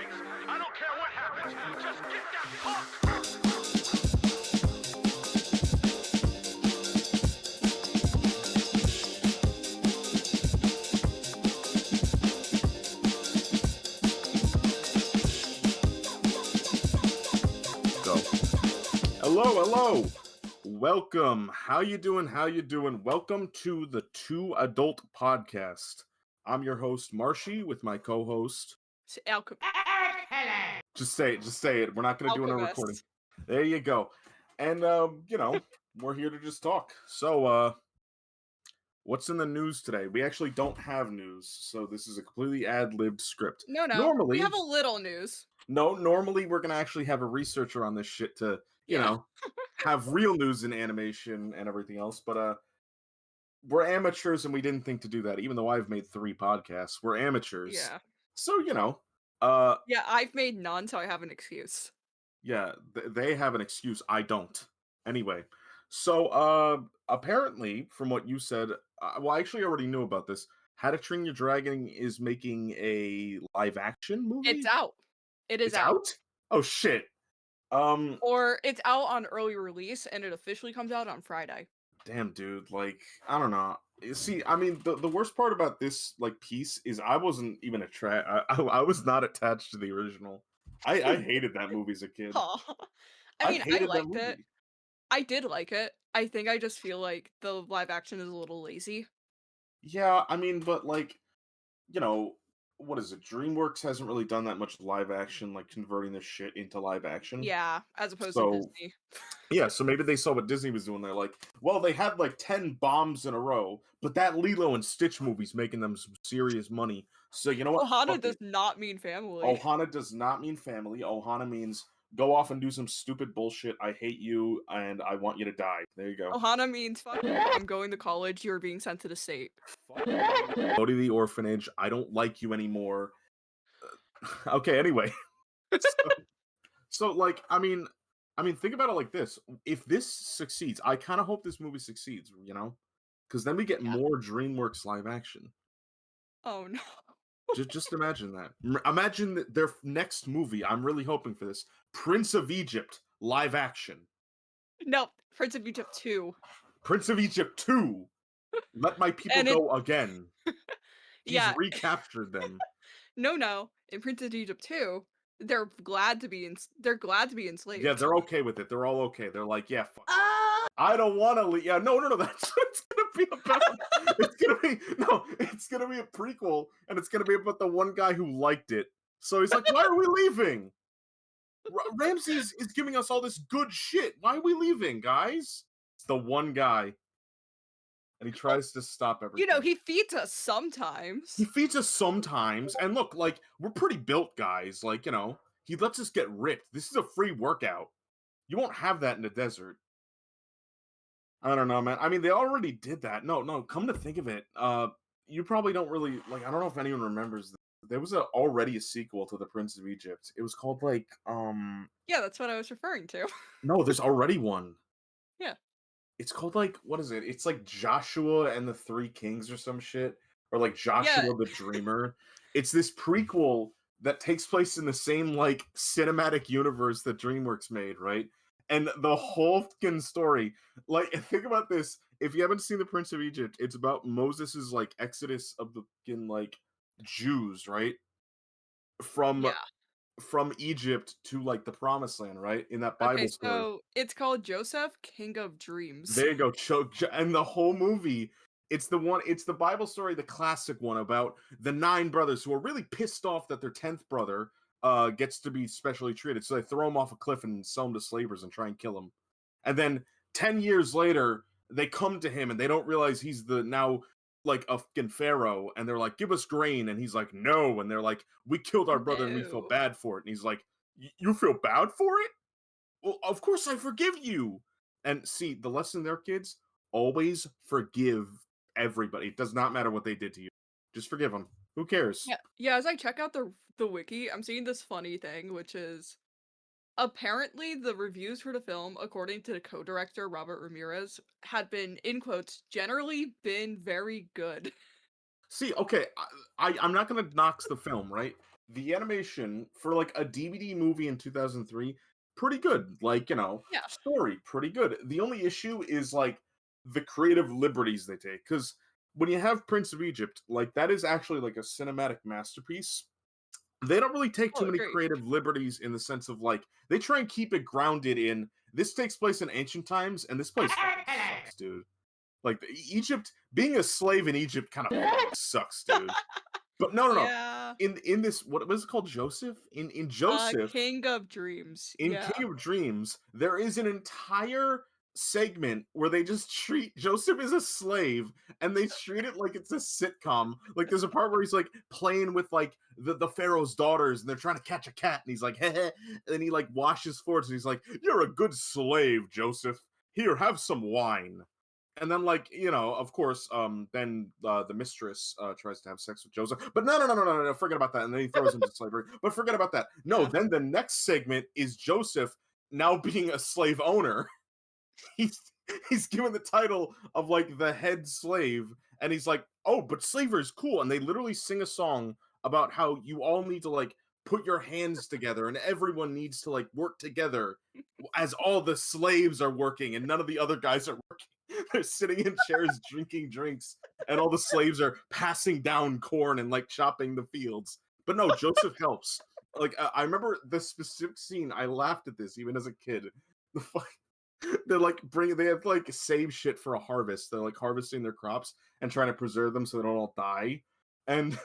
mistakes. I don't care what happens. Just get that puck. Go. Hello. Welcome. How you doing? Welcome to the Two Adult Podcast. I'm your host, Marshy, with my co-host. Just say it. We're not going to do another recording. There you go. And, we're here to just talk. So, what's in the news today? We actually don't have news, so this is a completely ad-libbed script. No. Normally, we have a little news. No, normally we're going to actually have a researcher on this shit to, have real news in animation and everything else, but, we're amateurs and we didn't think to do that, even though I've made 3 podcasts. We're amateurs. Yeah. So, Yeah, I've made none, so I have an excuse. Yeah, they have an excuse. I don't. Anyway, so, apparently, from what you said, well, I actually already knew about this. How to Train Your Dragon is making a live-action movie? It's out. It is It's out? Oh, shit. Or it's out on early release, and it officially comes out on Friday. Damn, dude, like, I don't know. See, I mean, the worst part about this, like, piece is I wasn't even I was not attached to the original. I hated that movie as a kid. I mean, I hated that liked it. movie. I did like it. I think I just feel like the live action is a little lazy. Yeah, I mean, but, like, what is it? DreamWorks hasn't really done that much live action, like, converting this shit into live action. Yeah, as opposed to So, Disney. Yeah, so maybe they saw what Disney was doing. They're like, well, they had like 10 bombs in a row, but that Lilo and Stitch movie's making them some serious money. So you know what? Ohana Fuck does it. not mean family. Ohana does not mean family. Ohana means go off and do some stupid bullshit. I hate you and I want you to die. There you go. Ohana means fuck you, I'm going to college, you're being sent to the state. Fuck you. Go to the orphanage. I don't like you anymore. Okay, anyway. so like, I mean, think about it like this. If this succeeds, I kind of hope this movie succeeds, because then we get more DreamWorks live action. Oh no. Just imagine that. Imagine their next movie. I'm really hoping for this. Prince of Egypt live action. No, Prince of Egypt 2. Prince of Egypt 2. Let my people go again. He's recaptured them. No. In Prince of Egypt 2, they're glad to be enslaved. Yeah, they're okay with it. They're all okay. They're like, yeah, fuck. I don't want to leave. Yeah, no. That's what it's gonna be about. It's gonna be a prequel, and it's gonna be about the one guy who liked it. So he's like, why are we leaving? Ramses is giving us all this good shit. Why are we leaving, guys? It's the one guy. And he tries to stop everything. He feeds us sometimes. And look, like, we're pretty built guys. Like, he lets us get ripped. This is a free workout. You won't have that in the desert. I don't know, man. I mean, they already did that. No, come to think of it, you probably don't really, like, I don't know if anyone remembers this. There was already a sequel to The Prince of Egypt. It was called, like, Yeah, that's what I was referring to. No, there's already one. Yeah. It's called, like, what is it? It's like Joshua and the Three Kings or some shit. Or like Joshua the Dreamer. It's this prequel that takes place in the same, like, cinematic universe that DreamWorks made, right? And the whole fucking story, like, think about this. If you haven't seen The Prince of Egypt, it's about Moses's, like, exodus of the fucking, like, Jews, right? From Egypt to, like, the Promised Land, right? In that Bible story. So it's called Joseph, King of Dreams. There you go. And the whole movie, it's the Bible story, the classic one about the 9 brothers who are really pissed off that their 10th brother gets to be specially treated. So they throw him off a cliff and sell him to slavers and try and kill him. And then 10 years later, they come to him and they don't realize he's the now, like, a fucking pharaoh. And they're like, give us grain. And he's like, no. And they're like, we killed our brother and we feel bad for it. And he's like, you feel bad for it? Well, of course I forgive you. And see, the lesson there, kids, always forgive everybody. It does not matter what they did to you. Just forgive them. Who cares? Yeah, as I check out the wiki, I'm seeing this funny thing, which is apparently the reviews for the film, according to the co-director Robert Ramirez, had been, in quotes, generally been very good. See, okay, I'm not going to knock the film, right? the animation for like a DVD movie in 2003, pretty good. Like, Yeah. story, pretty good. The only issue is like the creative liberties they take. Because when you have Prince of Egypt, like that is actually like a cinematic masterpiece. They don't really take too Oh, many agree. creative liberties in the sense of like they try and keep it grounded in this takes place in ancient times, and this place fucking sucks, dude. Like Egypt, being a slave in Egypt kind of sucks, dude. But no, no, no. Yeah. In this, what was it called? Joseph? In Joseph, King of Dreams. in Yeah. King of Dreams, there is an entire segment where they just treat Joseph as a slave and they treat it like it's a sitcom. Like there's a part where he's like playing with like the Pharaoh's daughters and they're trying to catch a cat and he's like, heh, and then he like washes floors and he's like, "You're a good slave, Joseph. Here, have some wine." And then, like, of course, then the mistress tries to have sex with Joseph. But no, no, no, no, no, no, forget about that. And then he throws him to slavery. But forget about that. No, Yeah. then the next segment is Joseph now being a slave owner. He's he's given the title of like the head slave, and he's like, "Oh, but slavery is cool." And they literally sing a song about how you all need to like put your hands together, and everyone needs to like work together as all the slaves are working, and none of the other guys are working. They're sitting in chairs drinking drinks, and all the slaves are passing down corn and like chopping the fields. But no, Joseph helps. Like I remember the specific scene. I laughed at this even as a kid. The they're like they have to like save shit for a harvest. They're like harvesting their crops and trying to preserve them so they don't all die. And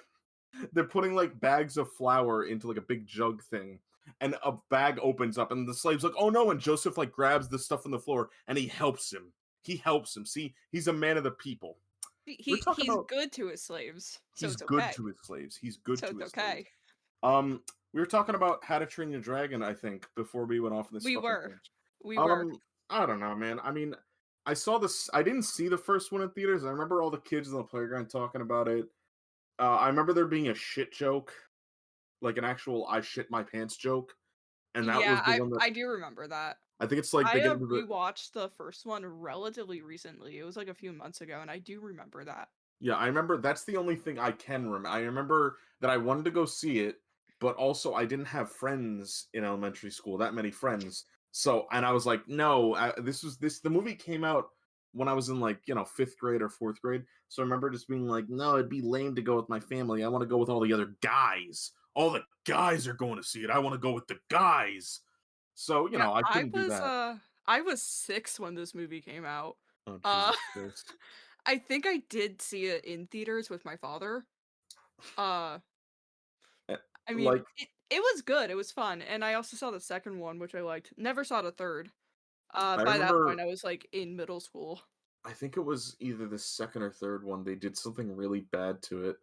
they're putting like bags of flour into like a big jug thing. And a bag opens up and the slave's like, "Oh no," and Joseph like grabs the stuff on the floor and he helps him. He helps him. See, he's a man of the people. We're talking He's about good to his slaves, so he's it's good okay. to his slaves. He's good So to it's his slaves. okay. We were talking about How to Train Your Dragon, I think, before we went off on this We fucking were. tangent. We were. I don't know, man. I mean, I saw this. I didn't see the first one in theaters. I remember all the kids on the playground talking about it. I remember there being a shit joke, like an actual "I shit my pants" joke, and that Yeah, was the one that I do remember that. I think it's like I they get into the rewatched the first one relatively recently. It was like a few months ago, and I do remember that. Yeah, I remember that's the only thing I can remember. I remember that I wanted to go see it, but also I didn't have friends in elementary school, that many friends. So, and I was like, no, the movie came out when I was in like, 5th grade or 4th grade. So I remember just being like, no, it'd be lame to go with my family. I want to go with all the other guys. All the guys are going to see it. I want to go with the guys. So, Yeah, I couldn't do that. I was 6 when this movie came out. Oh, Uh, Jesus Christ. I think I did see it in theaters with my father. Uh, Eh, I mean, Like, it was good, it was fun, and I also saw the second one, which I liked. Never saw the third. I By that point, remember I was, like, in middle school. I think it was either the second or third one. They did something really bad to it.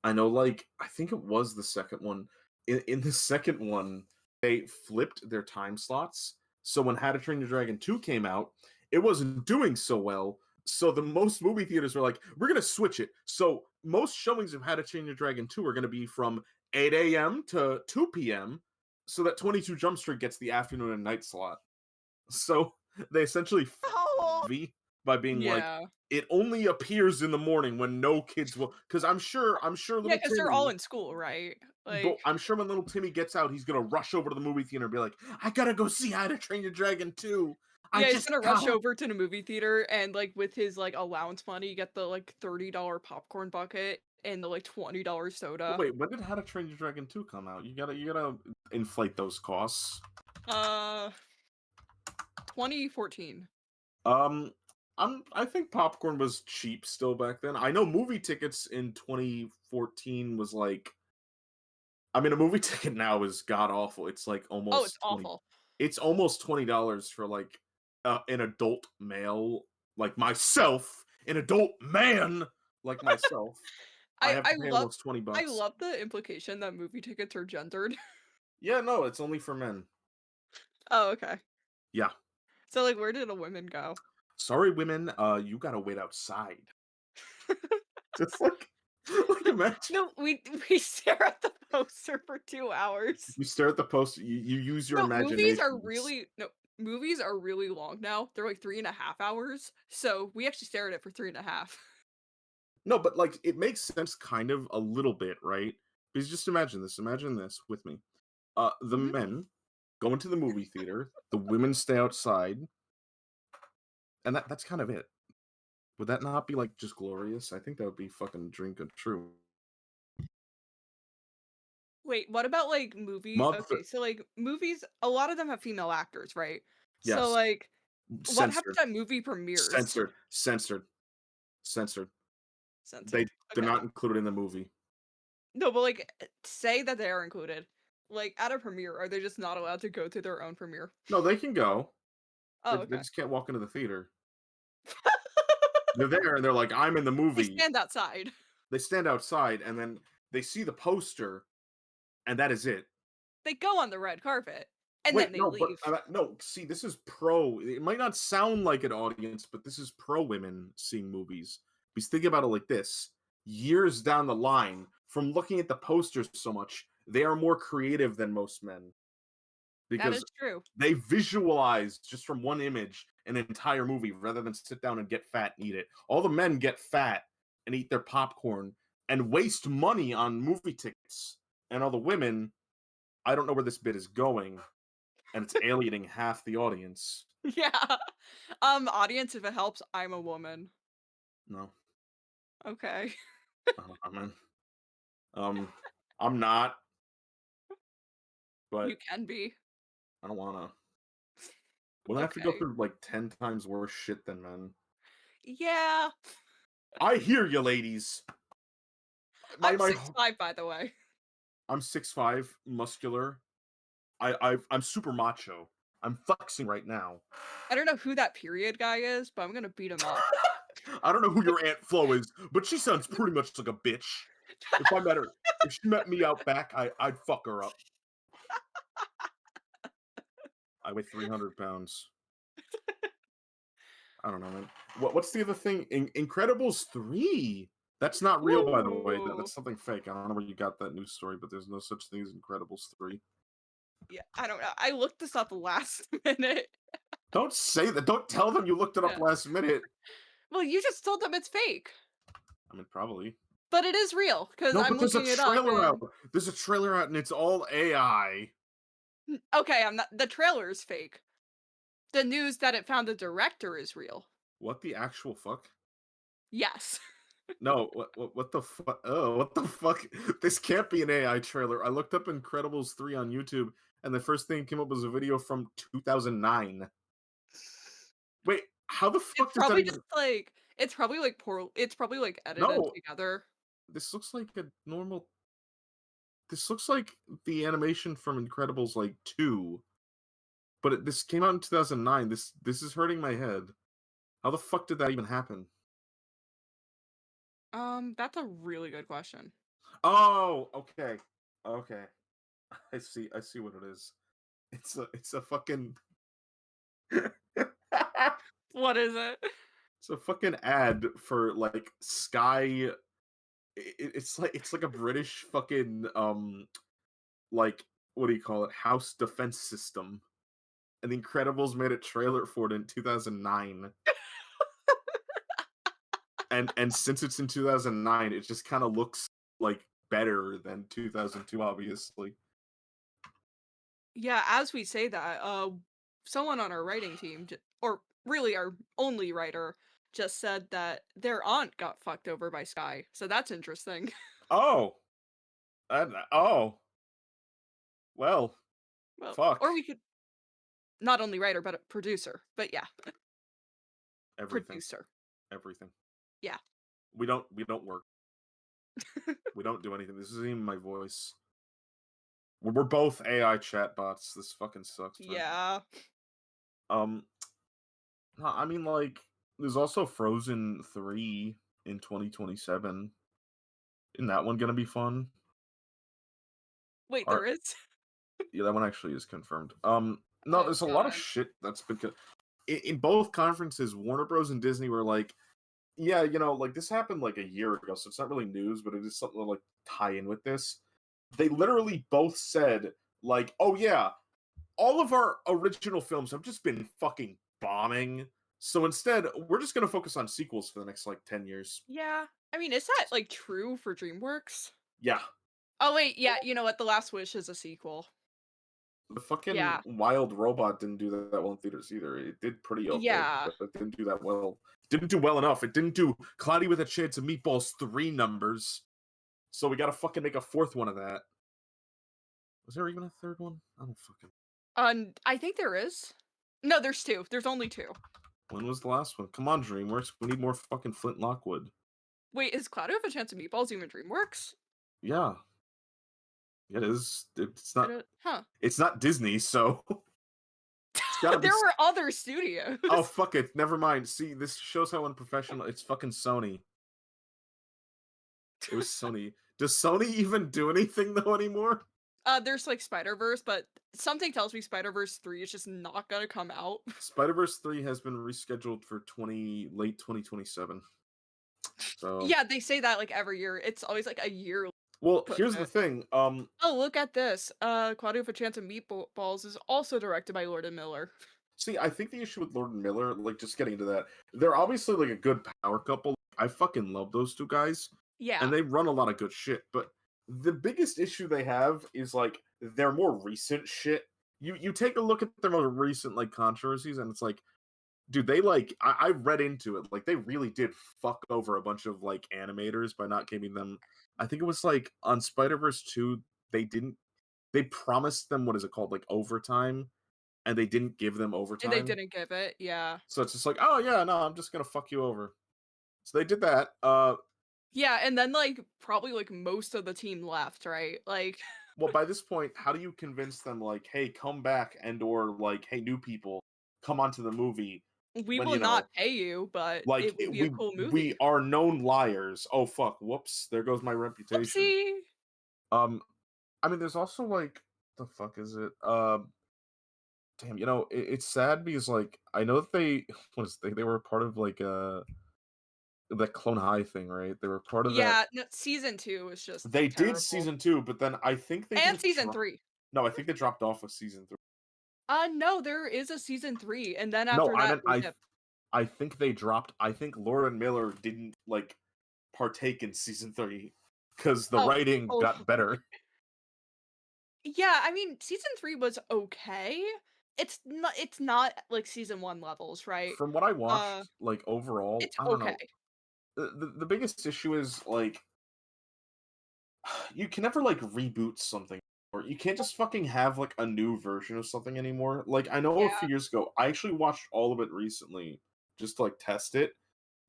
I know, like, I think it was the second one. In the second one, they flipped their time slots. So when How to Train Your Dragon 2 came out, it wasn't doing so well. So the most movie theaters were like, we're going to switch it. So most showings of How to Train Your Dragon 2 are going to be from 8 a.m. to 2 p.m. So that 22 Jump Street gets the afternoon and night slot. So they essentially movie by being like, Yeah. it only appears in the morning when no kids will. Because I'm sure Yeah, little because 'cause they're all Timmy. in school, right? But Like I'm sure when little Timmy gets out, he's gonna rush over to the movie theater and be like, "I gotta go see How to Train Your Dragon 2. I yeah, he's just gonna rush got." over to the movie theater and, like, with his, like, allowance money, get the, like, $30 popcorn bucket and the, like, $20 But soda. wait, when did How to Train Your Dragon 2 come out? You gotta inflate those costs. Uh, 2014. Um, I think popcorn was cheap still back then. I know movie tickets in 2014 was like, I mean, a movie ticket now is god awful. It's like Oh, it's almost 20. awful. It's almost $20 for like an adult male like myself, an adult man like myself. I I have I to pay love almost 20 I bucks. love the implication that movie tickets are gendered. Yeah, no, it's only for men. Oh, okay. Yeah. So, like, where did the women go? Sorry, women. You gotta wait outside. Just like imagine No, we stare at the poster for 2 hours. you stare at the poster. You use your No, imaginations. movies are really long now. They're like 3.5 hours, so we actually stare at it for 3.5. No, but like it makes sense kind of a little bit, right? Because just imagine this. Imagine this with me. The Mhm. men go into the movie theater. The women stay outside, and that's kind of it. Would that not be like just glorious? I think that would be fucking dream come true. Wait, what about, like, movie Mother, okay, so, like, movies a lot of them have female actors, right? So, yes, like, what happens censored, at movie premieres? censored, censored, censored. Censored. They're Okay. not included in the movie. No, but, like, say that they are included. Like, at a premiere, are they just not allowed to go to their own premiere? No, they can go. Oh, They okay. just can't walk into the theater. They're there and they're like, I'm in the They movie. stand outside. They stand outside and then they see the poster and that is it. They go on the red carpet, and Wait, then they no, but leave. no. See, this is pro. It might not sound like an audience, but this is pro women seeing movies. Because think about it like this: years down the line, from looking at the posters so much, they are more creative than most men That is because true. they visualize just from one image an entire movie rather than sit down and get fat and eat it. All the men get fat and eat their popcorn and waste money on movie tickets, and all the women. I don't know where this bit is going, and it's alienating half the audience. Yeah. Audience, if it helps, I'm a woman. No, Okay. I mean, um, I'm not, You but can be. I don't wanna. Women have to go Okay. through like 10 times worse shit than men. Yeah. I hear you, ladies. I'm My 6'5", by the way. I'm 6'5", muscular. I'm super macho. I'm flexing right now. I don't know who that period guy is, but I'm gonna beat him up. I don't know who your Aunt Flo is, but she sounds pretty much like a bitch. If I met her, if she met me out back, I'd fuck her up. I weigh 300 pounds. I don't know, man. What's the other thing? Incredibles 3. That's not real, by the way. Ooh. That's something fake. I don't know where you got that news story, but there's no such thing as Incredibles 3. Yeah, I don't know. I looked this up last minute. Don't say that. Don't tell them you looked it up Yeah. last minute. Well, you just told them it's fake, I mean, probably. but it is real because No, I'm but there's a looking it up trailer out. and There's a trailer out, and it's all AI. okay, I'm not the trailer is fake. The news that it found the director is real. What the actual fuck? Yes. No, what the fuck? Oh, what the fuck? This can't be an AI trailer. I looked up Incredibles 3 on YouTube, and the first thing that came up was a video from 2009. Wait, how the It's fuck does that probably just, even? like it's probably, like, it's probably, like, edited No, together. this looks like a normal. This looks like the animation from Incredibles like 2, but this came out in 2009. This is hurting my head. How the fuck did that even happen? That's a really good question. Oh, okay, okay. I see what it is. It's a fucking What is it? it's a fucking ad for like Sky. It's like a British fucking like what do you call it? House defense system. And The Incredibles made a trailer for it in 2009. And since it's in 2009, it just kind of looks like better than 2002, obviously. Yeah, as we say that, someone on our writing team, or really our only writer, just said that their aunt got fucked over by Sky. So that's interesting. Oh, oh, well, Well, fuck or we could not only writer but a producer. But yeah, everything, producer. everything. Yeah. We don't work. We don't do anything. This isn't even my voice. We're both AI chatbots. This fucking sucks, man. Yeah. Um, no, I mean, like, there's also Frozen 3 in 2027. Isn't that one gonna be fun? Wait, Or there is? yeah, that one actually is confirmed. No, Oh there's a lot of god. shit that's been in both conferences. Warner Bros. And Disney were like, yeah, like this happened like a year ago, so it's not really news, but it is something to like tie in with this. They literally both said, like, oh yeah, all of our original films have just been fucking bombing. So instead, we're just gonna focus on sequels for the next like 10 years. Yeah. I mean, is that like true for DreamWorks? Yeah, Oh wait, yeah, you know what? The Last Wish is a sequel. The fucking Yeah. Wild Robot didn't do that well in theaters either. It did pretty okay, Yeah. but it didn't do that well. Didn't do well enough. It didn't do Cloudy with a Chance of Meatballs 3 numbers. So we gotta fucking make a fourth one of that. Was there even a third one? I don't fucking. I think there is. No, there's 2. There's only 2. When was the last one? Come on, DreamWorks. We need more fucking Flint Lockwood. Wait, is Cloudy with a Chance of Meatballs even DreamWorks? Yeah, it is. I don't huh. It's not Disney, so it's gotta be. There were other studios. Oh fuck it. Never mind. See, this shows how unprofessional. It's fucking Sony. It was Sony. Does Sony even do anything though anymore? There's like Spider-Verse, but something tells me Spider-Verse 3 is just not gonna come out. Spider-Verse 3 has been rescheduled for late 2027. So Yeah, they say that like every year. It's always like a year. well, Push here's the it. thing. Oh, look at this. Cloudy with a Chance of Meatballs is also directed by Lord and Miller. See, I think the issue with Lord and Miller, like just getting into that, they're obviously like a good power couple. I fucking love those two guys. Yeah. And they run a lot of good shit, but the biggest issue they have is like their more recent shit. You take a look at their more recent like controversies, and it's like, dude, they like I read into it, like they really did fuck over a bunch of like animators by not giving them. I think it was like on Spider-Verse 2, they promised them what is it called, like overtime, and they didn't give them And they overtime. didn't give it. Yeah. So it's just like, oh yeah, no, I'm just gonna fuck you over. So they did that. Yeah, and then like probably like most of the team left, right? Like Well, by this point, how do you convince them like, hey, come back, and or like, hey, new people, come onto the movie we when will not pay you, but like it will be a we cool we movie. are known liars. Oh fuck, whoops, there goes my reputation. Whoopsie. Um, I mean, there's also like, the fuck is it? Damn, it's sad because like I know that they they were part of like that Clone High thing, right? They were part of that. Yeah, no, season 2 was just They did terrible. season 2, but then I think they And didn't season drop. 3. No, I think they dropped off with season 3. No, there is a season 3, and then No, after I that meant they dipped. I think they dropped. I think Laura and Miller didn't like partake in season 3 because the Oh, writing got hopefully. better. Yeah, I mean, season 3 was okay. It's not like season 1 levels, right? From what I Uh, watched, like overall, it's I don't okay. know. The biggest issue is like you can never like reboot something, or you can't just fucking have like a new version of something anymore. Like I know a Yeah. few years ago, I actually watched all of it recently just to like test it.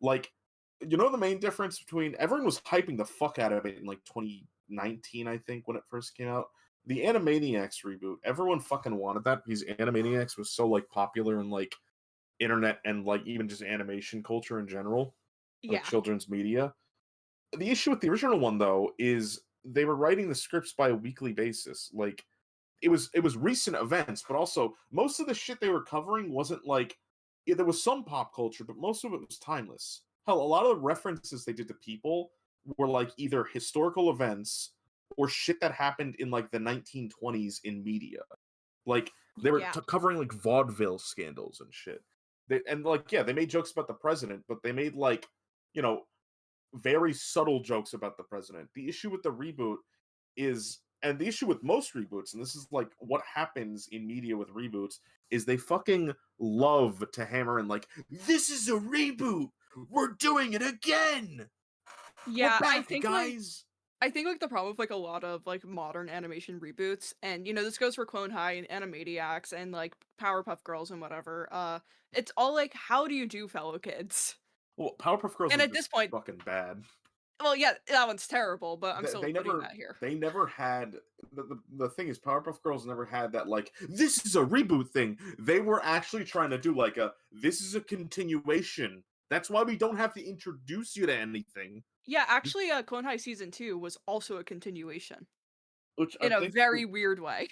Like, the main difference between everyone was hyping the fuck out of it in like 2019, I think, when it first came out. The Animaniacs reboot, everyone fucking wanted that because Animaniacs was so like popular in like internet and like even just animation culture in general, like Yeah. children's media. The issue with the original one though is they were writing the scripts by a weekly basis. Like it was recent events, but also most of the shit they were covering wasn't like, yeah, there was some pop culture, but most of it was timeless. Hell, a lot of the references they did to people were like either historical events or shit that happened in like the 1920s in media. Like they were Yeah. covering like vaudeville scandals and shit. And like yeah, they made jokes about the president, but they made like, you know, very subtle jokes about the president. The issue with the reboot is, and the issue with most reboots, and this is like what happens in media with reboots, is they fucking love to hammer in like, this is a reboot. We're doing it again. We're Yeah, back, guys. I think like the problem with like a lot of like modern animation reboots, and this goes for Clone High and Animaniacs and like Powerpuff Girls and whatever. It's all like, how do you do, fellow kids? Well, Powerpuff Girls And was at this just point, fucking bad. well, yeah, that one's terrible, but I'm They, still they putting never that here. they never had the thing is Powerpuff Girls never had that like, this is a reboot thing. They were actually trying to do like a, this is a continuation. That's why we don't have to introduce you to anything. Yeah, actually, Clone High season 2 was also a continuation Which I in a think very weird way.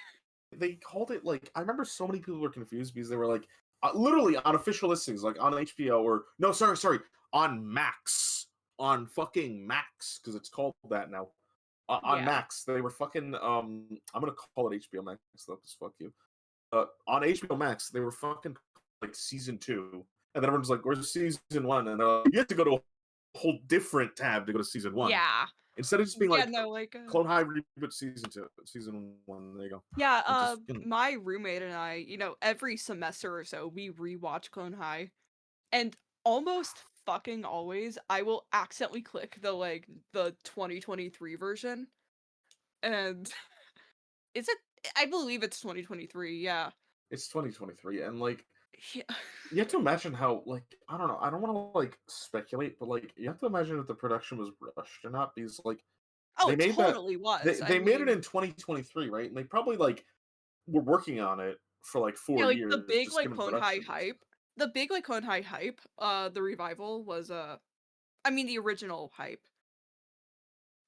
they called it like, I remember so many people were confused because they were like, literally on official listings, like on HBO or no, sorry, on Max, on fucking Max, because it's called that now. On Yeah. Max, they were fucking I'm gonna call it HBO Max though, because fuck you. On HBO Max, they were fucking like season 2, and then everyone's like, "Where's season 1?" And they're like, you have to go to a whole different tab to go to season 1. Yeah. Instead of just being Yeah, like no, like, Clone High reboot season 1. There you go. yeah, Like just my roommate and I, every semester or so, we rewatch Clone High, and almost fucking always, I will accidentally click the 2023 version, and is it? I believe it's 2023, yeah. it's 2023, and like Yeah. you have to imagine how like I don't know. I don't want to like speculate, but like you have to imagine if the production was rushed or not because like Oh, they it made that totally was, I they made it mean, in 2023, right? And they probably like were working on it for like yeah, 4 like, years, just given productions. The big, like, Clone High hype, the revival was, I mean, the original hype.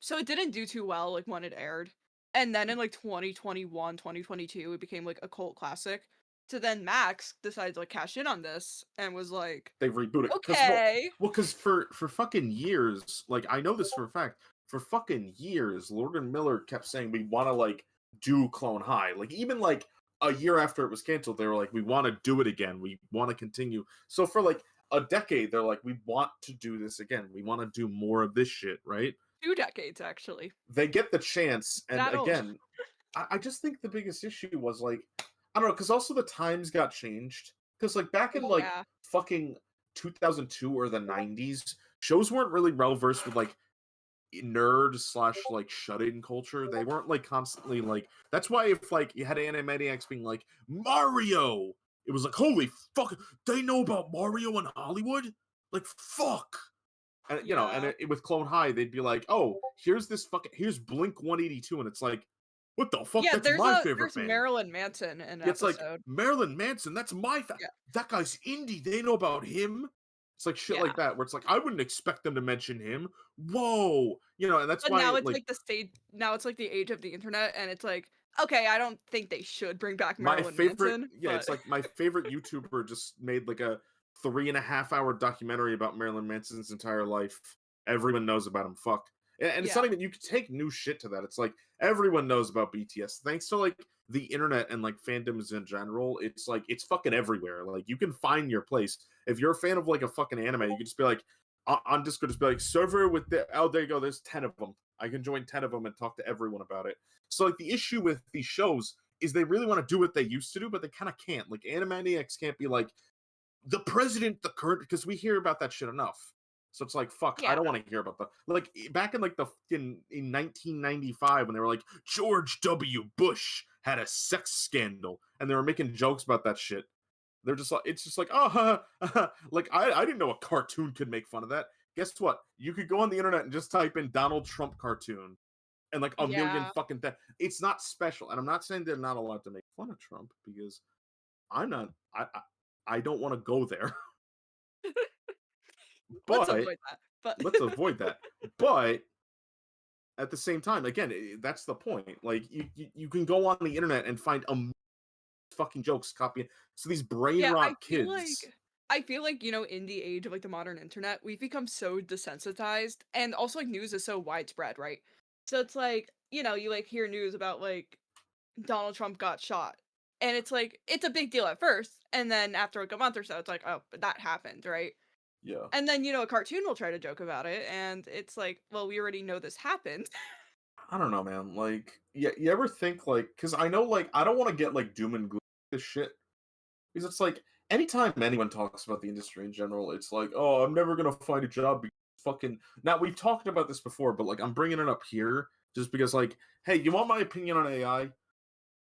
So it didn't do too well, like, when it aired, and then in, like, 2021, 2022, it became, like, a cult classic. So then Max decided to, like, cash in on this and was like, They reboot it because "Okay." because for fucking years, like I know this for a fact, for fucking years, Lord and Miller kept saying we want to like do Clone High. Like even like a year after it was canceled, they were like, we want to do it again. We want to continue. So for like a decade, they're like, we want to do this again. We want to do more of this shit, right? 2 decades, actually. They get the chance, and That old. again, I just think the biggest issue was like I don't know, because also the times got changed. Because like back in like Yeah. fucking 2002 or the 90s, shows weren't really well versed with like nerd slash like shut-in culture. They weren't like constantly like that's why if like you had Animaniacs being like Mario, it was like holy fuck, they know about Mario in Hollywood? Like fuck. And you know, and Yeah. with Clone High, they'd be like, "Oh, here's Blink 182," and it's like, "What the fuck? Yeah, That's my favorite there's band." Marilyn Manson in an It's like episode. Marilyn Manson. That's Yeah. that guy's indie. They know about him. It's like shit Yeah. like that, where it's like I wouldn't expect them to mention him. Whoa, you know, and that's But why now it's, like like, now it's, like, the age of the internet, and it's like, "Okay, I don't think they should bring back my Marilyn favorite, Manson," yeah, but it's like my favorite YouTuber just made like a 3.5 hour documentary about Marilyn Manson's entire life. Everyone knows about him. Fuck. And it's yeah. not even you can take new shit to that. It's like everyone knows about BTS. Thanks to like the internet and like fandoms in general, it's like it's fucking everywhere. Like you can find your place. If you're a fan of like a fucking anime, you can just be like on Discord, just be like server with the oh there you go, there's 10 of them. I can join 10 of them and talk to everyone about it. So like the issue with these shows is they really want to do what they used to do, but they kind of can't. Like Animaniacs can't be like the president, the current, because we hear about that shit enough. So it's like, fuck, I Yeah. don't want to hear about the like back in like the in 1995 when they were like George W. Bush had a sex scandal and they were making jokes about that shit. They're just like it's just like like I didn't know a cartoon could make fun of that. Guess what? You could go on the internet and just type in Donald Trump cartoon and like a million Yeah. fucking it's not special. And I'm not saying they're not allowed to make fun of Trump because I'm not I don't want to go there. Let's But avoid that, but let's avoid that. But at the same time, again, that's the point. Like you can go on the internet and find fucking jokes copying. So these brain yeah, rot kids. I feel like, in the age of, like, the modern internet, we've become so desensitized, and also, like, news is so widespread, right? So it's like, you, like, hear news about, like, Donald Trump got shot, and it's like, it's a big deal at first, and then after, like, a month or so, it's like, "Oh, but that happened," right? Yeah, And then, a cartoon will try to joke about it, and it's like, "Well, we already know this happened." I don't know, man. Like, yeah, you ever think like, because I know, like, I don't want to get like doom and gloom with this shit because it's like anytime anyone talks about the industry in general, it's like, oh, I'm never gonna find a job because fucking. Now we've talked about this before, but like I'm bringing it up here just because, like, hey, you want my opinion on AI?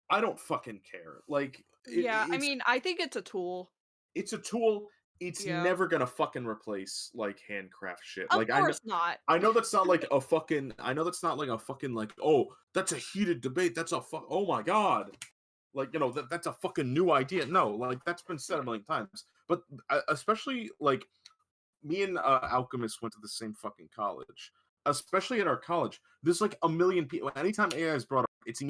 I don't fucking care. Like, Yeah, I it's mean, I think it's a tool. it's a tool. It's Yeah. never gonna fucking replace like handcraft shit. Of Like course not. I know that's not like a fucking I know that's not like a fucking like oh that's a heated debate. That's a fuck oh my god. Like you know that's a fucking new idea. No, like that's been said a million times. But especially like me and Alchemist went to the same fucking college. Especially at our college, there's like a million people. Anytime AI is brought up, it's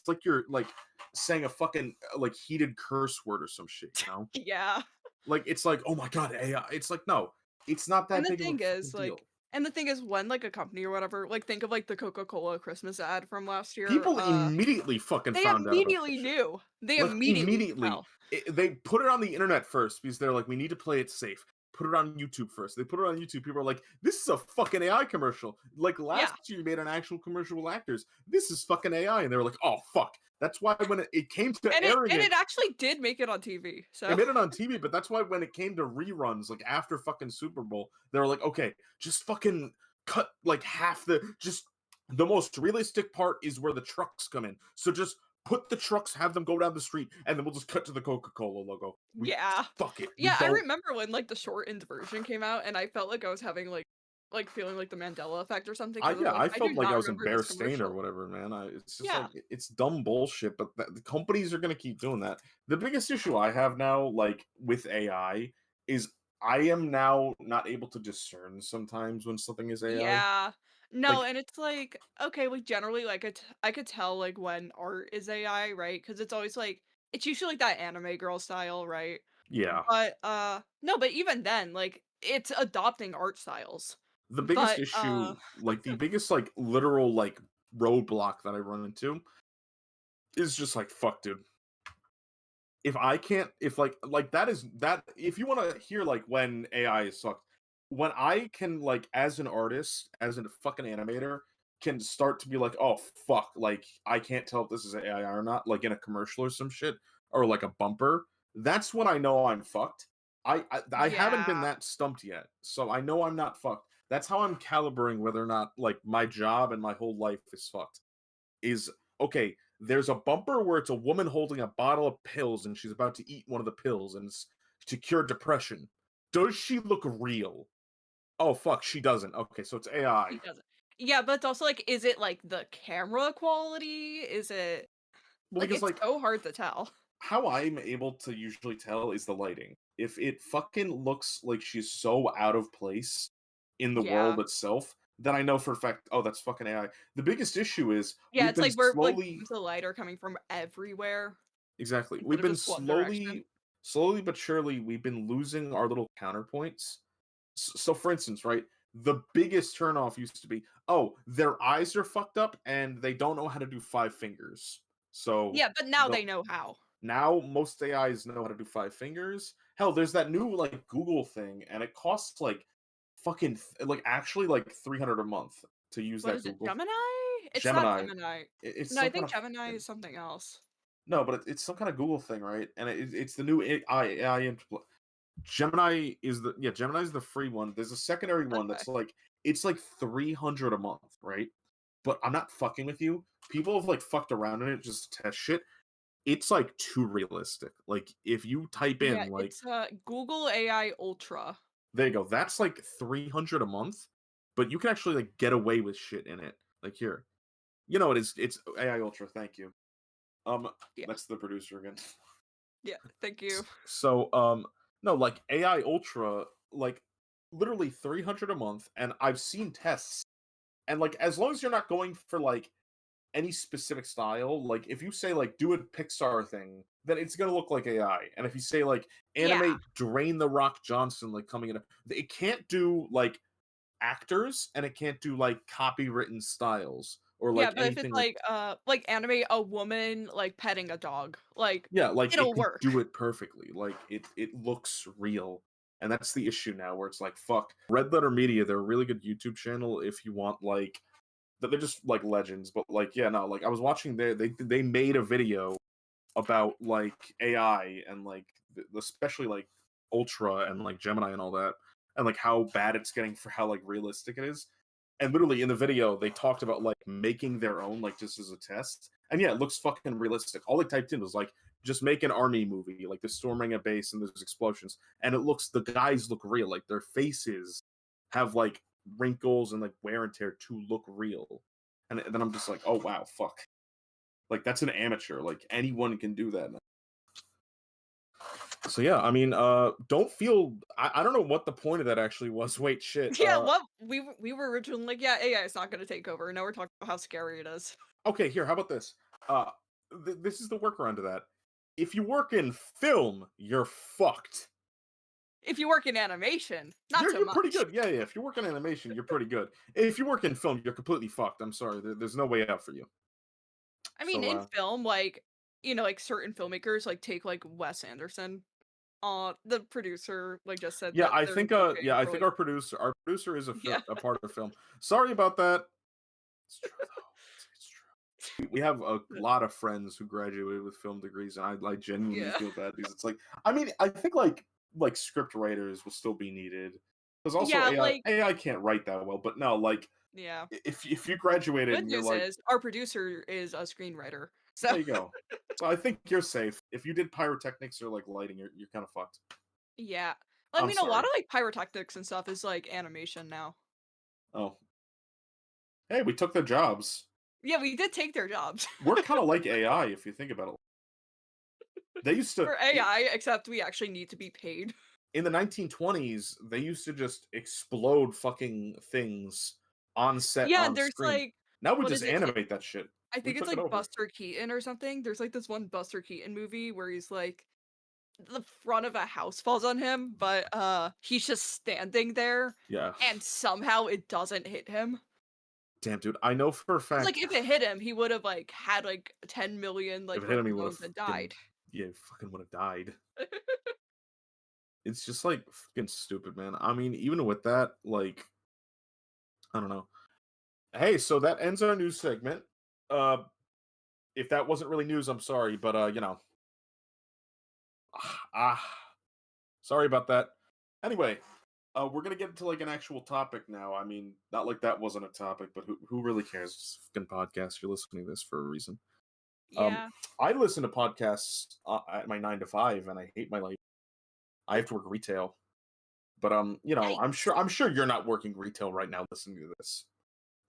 like you're like saying a fucking like heated curse word or some shit, you know? Yeah. Like it's like, oh my god, AI. It's like, no, it's not And that the big of a thing fucking is, deal. when, like, a company or whatever, like, think of, like, the Coca-Cola Christmas ad from last year, People immediately fucking they found out about that immediately shit. knew. They Like immediately could immediately, tell. they put it on the internet first because they're like, we need to play it safe. put it on YouTube first. They put it on YouTube. People are like, "This is a fucking AI commercial." Like Yeah. last year, you made an actual commercial with actors. This is fucking AI, and they were like, "Oh fuck." That's why when it came to And it airing and it, it actually did make it on TV. they So made it on TV. But that's why when it came to reruns, like after fucking Super Bowl, they were like, "Okay, just fucking cut like half just the most realistic part is where the trucks come in. So just put the trucks, have them go down the street, and then we'll just cut to the Coca-Cola logo. We yeah. fuck it. We Yeah, I don't." remember when, like, the shortened version came out, and I felt like I was having, like, feeling like the Mandela effect or something I because I was yeah, like, I "I do felt like I not was in remember this Bear Stain or commercial." whatever, man. It's just like Yeah. it's dumb bullshit. But the companies are gonna keep doing that. The biggest issue I have now, like with AI, is I am now not able to discern sometimes when something is AI. Yeah. No, Like, and it's like, okay, like, generally, like, I could tell, like, when art is AI, right? Because it's always, like it's usually like that anime girl style, right? yeah, But, no, but even then, like, it's adopting art styles. the biggest But, issue, like the biggest like literal like roadblock that I run into is just like fuck, dude. If I can't, if like that is that if you want to hear like when AI is sucked, when I can like as an artist, as a fucking animator, can start to be like, oh fuck, like I can't tell if this is AI or not, like in a commercial or some shit, or like a bumper. That's when I know I'm fucked. I haven't been yeah. that stumped yet, so I know I'm not fucked. That's how I'm calibrating whether or not like my job and my whole life is fucked. Is okay, there's a bumper where it's a woman holding a bottle of pills and she's about to eat one of the pills and it's to cure depression. Does she look real? Oh fuck, she doesn't. Okay, so it's He AI. doesn't. Yeah, but it's also, like, is it, like, the camera quality? Is it Well, like, because it's like so hard to tell. how I'm able to usually tell is the lighting. If it fucking looks like she's so out of place in the Yeah. world itself, then I know for a fact, oh, that's fucking AI. The biggest issue is Yeah, we've it's been like where, like, slowly beams of light are coming from everywhere exactly. instead We've of been just one direction. slowly but surely, we've been losing our little counterpoints. So, for instance, right, the biggest turnoff used to be, oh, their eyes are fucked up and they don't know how to do five fingers. So Yeah, but now the they know how. now most AIs know how to do five fingers. Hell, there's that new like Google thing, and it costs like fucking like actually like 300 a month to use What that is it, Google Gemini? It's not Gemini. Gemini. It's No, I some kind think of Gemini fucking is something else. no, but it's some kind of Google thing, right? And it's the new AI. Gemini is the yeah, Gemini is the free one. There's a secondary one Okay. that's like it's like 300 a month, right? But I'm not fucking with you. People have like fucked around in it just to test shit. It's like too realistic. Like if you type Yeah, in like it's, Google AI Ultra. there you go, that's like 300 a month, but you can actually like get away with shit in it. Like here. You know it is it's AI Ultra, thank you. Um Yeah, that's the producer again. yeah, thank you. So no, like AI Ultra, like literally 300 a month, and I've seen tests, and like as long as you're not going for like any specific style, like if you say like do a Pixar thing, then it's gonna look like AI. And if you say like Yeah. animate Dwayne the Rock Johnson like coming in, it can't do like actors and it can't do like copywritten styles or Yeah, like but if it's anything like like animate a woman, like, petting a dog, like, yeah, like it it'll could work. do it perfectly. Like it looks real. And that's the issue now where it's like fuck. Red Letter Media, they're a really good YouTube channel if you want like they're just like legends, but like yeah, no, like I was watching they made a video about like AI and like especially like Ultra and like Gemini and all that and like how bad it's getting for how like realistic it is. And literally in the video, they talked about like making their own, like just as a test. And yeah, it looks fucking realistic. All they typed in was like, just make an army movie, like they're storming a base and there's explosions. And it looks, the guys look real. Like their faces have like wrinkles and like wear and tear to look real. And then I'm just like, oh wow, fuck. Like that's an amateur. Like anyone can do that. So yeah, I mean, don't feel. I don't know what the point of that actually was. Wait, shit. Yeah, what we were originally like, "Yeah, AI is not gonna take over," and now we're talking about how scary it is. Okay, here. How about this? Uh, this is the workaround to that. If you work in film, you're fucked. If you work in animation, not so You're pretty much. good. Yeah, yeah. If you work in animation, you're pretty good. If you work in film, you're completely fucked. I'm sorry. There's no way out for you. I mean, So, in film, like, like, certain filmmakers, like, take, like, Wes Anderson. The producer like just said Yeah, that I they're think looking yeah, I for think like our producer is yeah. a part of the film. Sorry about that. It's true though. It's true. We have a lot of friends who graduated with film degrees, and I genuinely Yeah. feel bad because it's like, I mean, I think like script writers will still be needed because also Yeah, like AI can't write that well. But no, like yeah. if you graduated Good and you're news like, is our producer is a screenwriter. So there you go. So I think you're safe. If you did pyrotechnics or like lighting, you're kind of fucked. yeah. I I'm mean a lot sorry. of like pyrotechnics and stuff is like animation now. Oh, hey, we took their jobs. Yeah, we did take their jobs. We're kind of like AI if you think about it. They used to For AI, except we actually need to be paid. in the 1920s, they used to just explode fucking things on set Yeah, on there's screen. like Now we what just is it? animate that shit. I We think it's took it like over. Buster Keaton or something. There's like this one Buster Keaton movie where he's like the front of a house falls on him, but he's just standing there Yeah. and somehow it doesn't hit him. Damn, dude. I know for a 'Cause, like fact if it hit him, he would have like had like 10 million if like it hit him, he broken would have bones and fucking died. yeah, fucking would have died. It's just like fucking stupid, man. I mean, even with that, like, I don't know. Hey, so that ends our news segment. Uh, if that wasn't really news, I'm sorry, but you know, ah, sorry about that. Anyway, we're gonna get into like an actual topic now. I mean, not like that wasn't a topic, but who really cares? It's a fucking podcast. You're listening to this for a reason. Um, Yeah. I listen to podcasts at my 9 to 5, and I hate my life. I have to work retail, but you know, Yikes. I'm sure you're not working retail right now listening to this.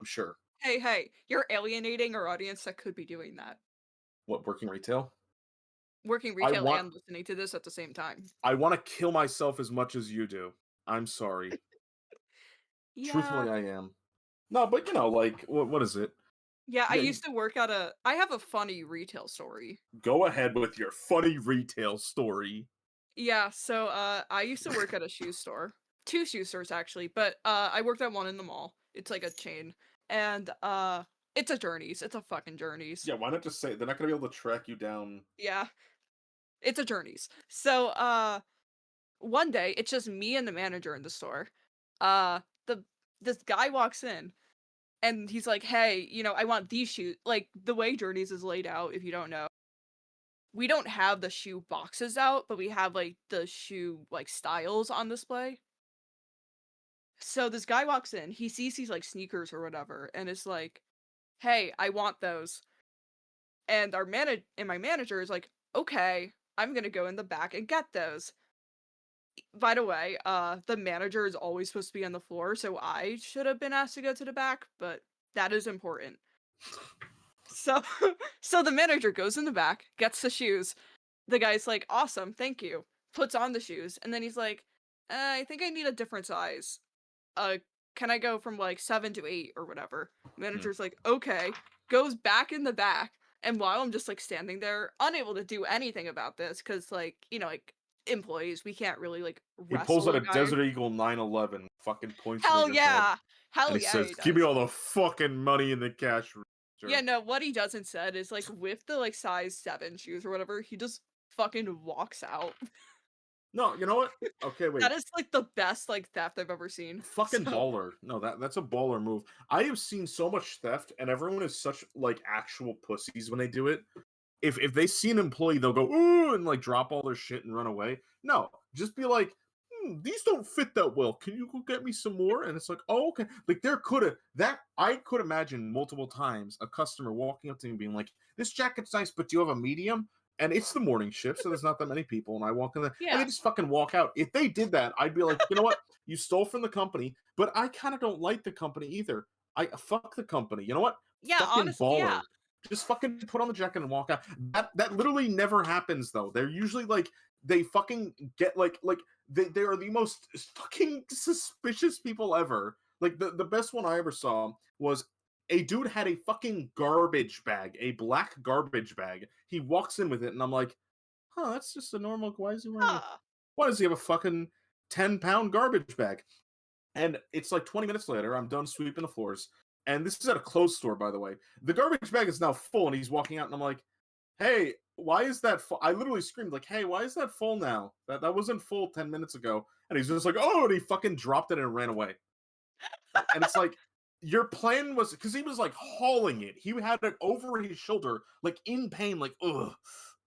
I'm sure. Hey, hey, you're alienating our audience that could be doing that. What, working retail? Working I retail want and listening to this at the same time. I want to kill myself as much as you do. I'm sorry. Yeah. Truthfully, I am. No, but you know, like, what is it? Yeah, I Yeah, used to work at a I have a funny retail story. go ahead with your funny retail story. Yeah, so I used to work at a shoe store. Two shoe stores actually, but I worked at one in the mall. It's like a chain. And it's a Journeys. It's a fucking Journeys. Yeah, why not just say they're not gonna be able to track you down? Yeah, it's a Journeys. So one day it's just me and the manager in the store. Uh the this guy walks in and he's like, "Hey, you know, I want these shoes." Like the way Journeys is laid out, if you don't know, we don't have the shoe boxes out, but we have like the shoe like styles on display. So this guy walks in, he sees these like sneakers or whatever, and it's like, "Hey, I want those." And my manager is like, "Okay, I'm gonna go in the back and get those." By the way, the manager is always supposed to be on the floor, so I should have been asked to go to the back, but that is important. So, so the manager goes in the back, gets the shoes. The guy's like, "Awesome, thank you." Puts on the shoes, and then he's like, I think I need a different size. Uh, can I go from like 7 to 8 or whatever?" Hmm. Manager's like, "Okay." Goes back in the back, and while I'm just like standing there, unable to do anything about this, because like, you know, like employees, we can't really like He pulls wrestle out a a guy. Desert Eagle 911, fucking points it at Hell your head, yeah. and Hell he yeah, says, he "Give me does. all the fucking money in the cash Yeah, register." no, what he does instead is like with the like size 7 shoes or whatever, he just fucking walks out. No, you know what? Okay, That wait. is like the best like theft I've ever seen. Fucking So baller. No, that's a baller move. I have seen so much theft, and everyone is such like actual pussies when they do it. If they see an employee, they'll go ooh and like drop all their shit and run away. No, just be like, these don't fit that well. Can you go get me some more? And it's like, oh okay. Like there could have that I could imagine multiple times a customer walking up to me being like, "This jacket's nice, but do you have a medium?" And it's the morning shift, so there's not that many people. And I walk in there, and they yeah. just fucking walk out. If they did that, I'd be like, you know what? You stole from the company, but I kind of don't like the company either. I fuck the company. You know what? Yeah, Fucking honestly, yeah. baller. Just fucking put on the jacket and walk out. That literally never happens though. They're usually like they fucking get like they are the most fucking suspicious people ever. Like the best one I ever saw was a dude had a fucking garbage bag, a black garbage bag. He walks in with it, and I'm like, huh, that's just a normal. Why is he wearing a? Huh. Why does he have a fucking 10-pound garbage bag? And it's like 20 minutes later, I'm done sweeping the floors. And this is at a clothes store, by the way. The garbage bag is now full, and he's walking out, and I'm like, hey, why is that full? I literally screamed like, "Hey, why is that full now? That wasn't full 10 minutes ago." And he's just like, "Oh," and he fucking dropped it and ran away. And it's like, your plan was because he was like hauling it. He had it over his shoulder, like in pain, like ugh,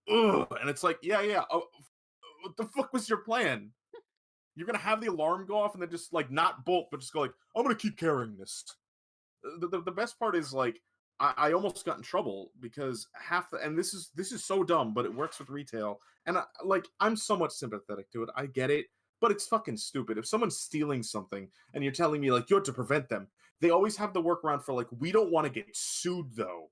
ugh. And it's like, yeah, yeah. Oh, what the fuck was your plan? You're gonna have the alarm go off and then just like not bolt, but just go like, I'm gonna keep carrying this. The best part is like I almost got in trouble because half the and this is so dumb, but it works with retail. And I'm somewhat sympathetic to it. I get it, but it's fucking stupid. If someone's stealing something and you're telling me like you have to prevent them, they always have the workaround for like we don't want to get sued though.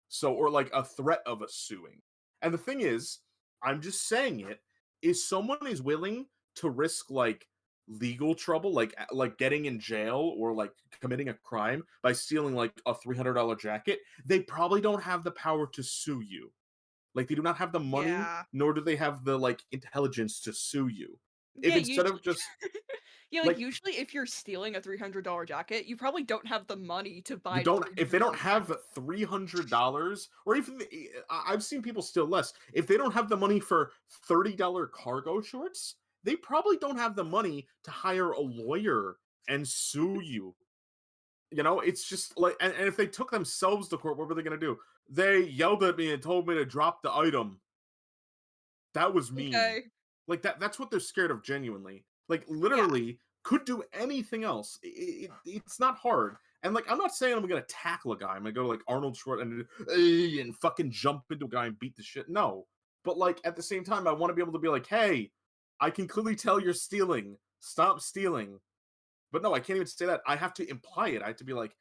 So or like a threat of a suing. And the thing is, I'm just saying it, is someone is willing to risk like legal trouble, like getting in jail or like committing a crime by stealing like a $300 jacket, they probably don't have the power to sue you. Like they do not have the money, Yeah. nor do they have the like intelligence to sue you. If Yeah, instead usually of just yeah, like, like usually if you're stealing a $300 jacket, you probably don't have the money to buy you the don't if they don't $300 have jacket. $300 or even I've seen people steal less. If they don't have the money for $30 cargo shorts, they probably don't have the money to hire a lawyer and sue you. You know, it's just like and if they took themselves to court, what were they going to do? They yelled at me and told me to drop the item. That was mean. Okay. Like that's what they're scared of genuinely. Like Yeah. literally could do anything else. It's not hard. And like I'm not saying I'm gonna tackle a guy. I'm gonna go to like Arnold Schwarzenegger and fucking jump into a guy and beat the shit. No. But like at the same time, I want to be able to be like, hey, I can clearly tell you're stealing. Stop stealing. But no, I can't even say that. I have to imply it. I have to be like,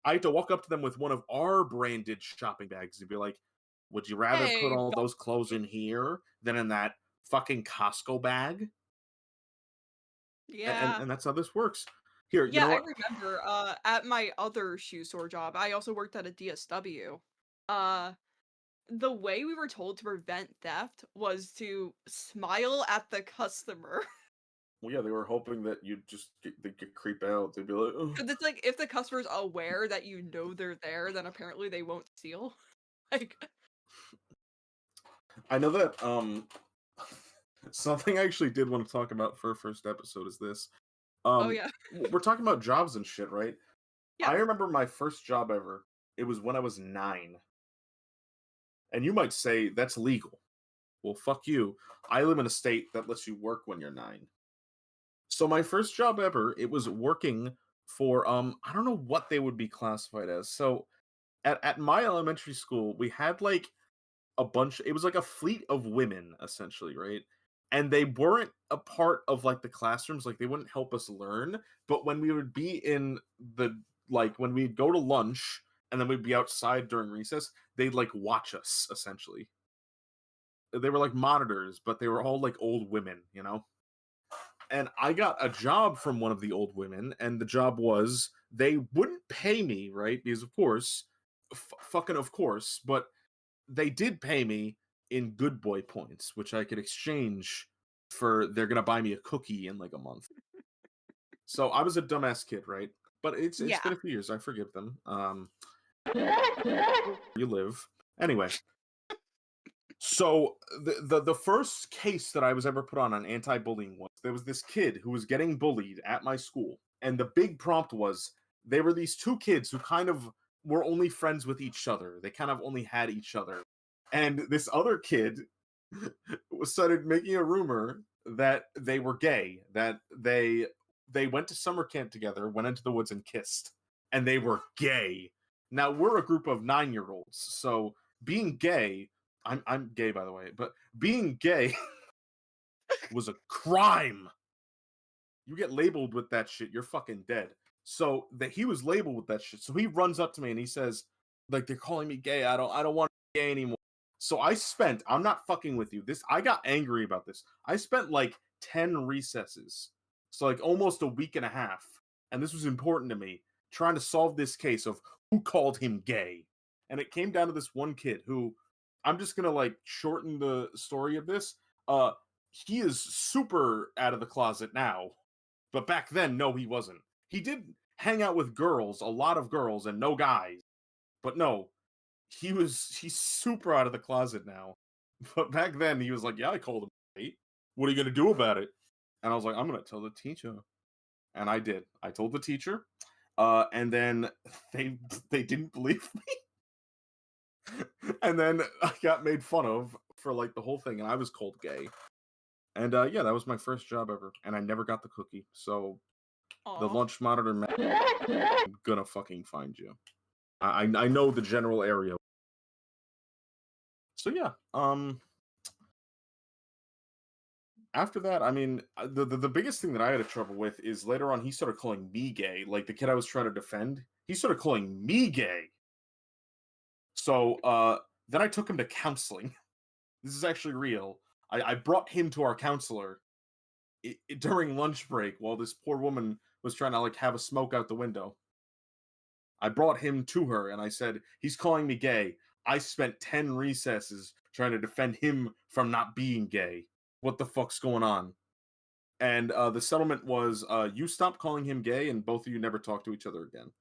I have to walk up to them with one of our branded shopping bags and be like, would you rather put Hey, all those clothes in here than in that fucking Costco bag? And yeah. and that's how this works. Here, you Yeah, know I what? remember, at my other shoe store job, I also worked at a DSW. Uh, the way we were told to prevent theft was to smile at the customer. Well, yeah, they were hoping that they'd get creep out. They'd be like, oh. 'Cause it's like, if the customer's aware that you know they're there, then apparently they won't steal. Like, I know that something I actually did want to talk about for our first episode is this. oh yeah. We're talking about jobs and shit, right? Yeah. I remember my first job ever. It was when I was 9. And you might say that's legal. Well, fuck you. I live in a state that lets you work when you're 9. So my first job ever, it was working for I don't know what they would be classified as. So at my elementary school, we had like a bunch it was like a fleet of women essentially, right? And they weren't a part of like the classrooms, like they wouldn't help us learn, but when we would be in the like when we'd go to lunch and then we'd be outside during recess, they'd like watch us essentially. They were like monitors, but they were all like old women, you know? And I got a job from one of the old women, and the job was they wouldn't pay me, right? Because of course, fucking of course, but they did pay me in good boy points, which I could exchange for they're gonna buy me a cookie in like a month. So I was a dumbass kid, right? But it's been Yeah. a few years. I forgive them. You live anyway. So the first case that I was ever put on anti-bullying was there was this kid who was getting bullied at my school, and the big prompt was they were these two kids who kind of were only friends with each other. They kind of only had each other, and this other kid started making a rumor that they were gay, that they went to summer camp together, went into the woods and kissed, and they were gay. Now we're a group of 9-year-olds, so being gay I'm gay, by the way, but being gay was a crime. You get labeled with that shit, you're fucking dead. So that he was labeled with that shit. So he runs up to me and he says, like, they're calling me gay. I don't want to be gay anymore. So I'm not fucking with you. I got angry about this. I spent like 10 recesses. So like almost a week and a half. And this was important to me, trying to solve this case of who called him gay. And it came down to this one kid who I'm just gonna like shorten the story of this. Uh he is super out of the closet now. But back then, no, he wasn't. He did hang out with girls, a lot of girls, and no guys. But no, he's super out of the closet now. But back then, he was like, "Yeah, I called him gay. What are you gonna do about it?" And I was like, "I'm gonna tell the teacher." And I did. I told the teacher, and then they they didn't believe me. And then I got made fun of for like the whole thing, and I was called gay. And yeah, that was my first job ever, and I never got the cookie. So the Aw. lunch monitor man gonna fucking find you. I know the general area. So yeah, after that, I mean, the biggest thing that I had trouble with is later on he started calling me gay. Like the kid I was trying to defend, he started calling me gay. So then I took him to counseling. This is actually real. I brought him to our counselor during lunch break while this poor woman was trying to like have a smoke out the window. I brought him to her and I said, "He's calling me gay. I spent 10 recesses trying to defend him from not being gay. What the fuck's going on?" And the settlement was you stop calling him gay and both of you never talk to each other again.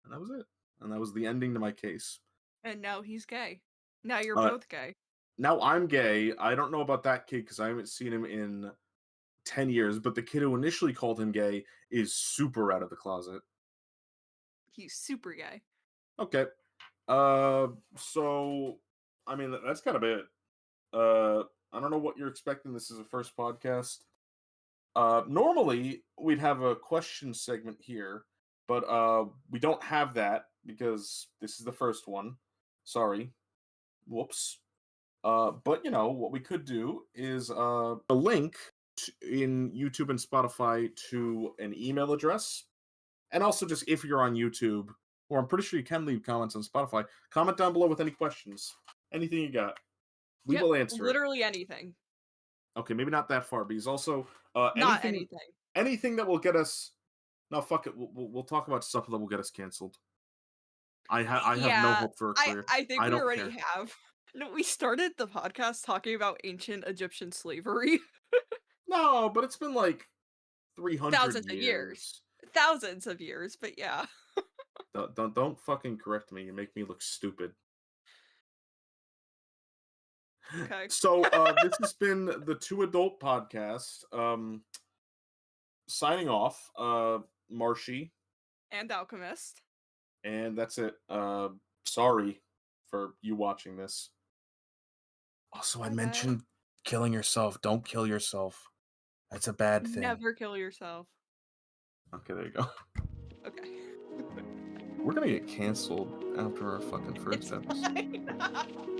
And that was it. And that was the ending to my case. And now he's gay. Now you're Uh, both gay. Now I'm gay. I don't know about that kid because I haven't seen him in 10 years, but the kid who initially called him gay is super out of the closet. He's super gay. Okay. So I mean that's kind of it. I don't know what you're expecting. This is a first podcast. Normally we'd have a question segment here, but we don't have that because this is the first one. Sorry. Whoops. But you know what we could do is a link in YouTube and Spotify to an email address, and also just if you're on YouTube, or I'm pretty sure you can leave comments on Spotify. Comment down below with any questions, anything you got. We Yep, will answer it. literally anything. Okay, maybe not that far, because also Not anything anything that will get us. No, fuck it. We'll talk about stuff that will get us canceled. I have no Yeah, hope for a I career. I think I we don't already care. have. No, we started the podcast talking about ancient Egyptian slavery. No, but it's been like 300 Thousands of years. years. Thousands of years, but yeah. Don't fucking correct me. You make me look stupid. Okay. So this has been the Two Adult Podcast. Signing off. Marshy, And Alchemist. and that's it. Sorry for you watching this. Also, I Bye, guys. mentioned killing yourself. Don't kill yourself. That's a bad thing. Never kill yourself. Okay, there you go. Okay. We're gonna get canceled after our fucking first It's episode. fine.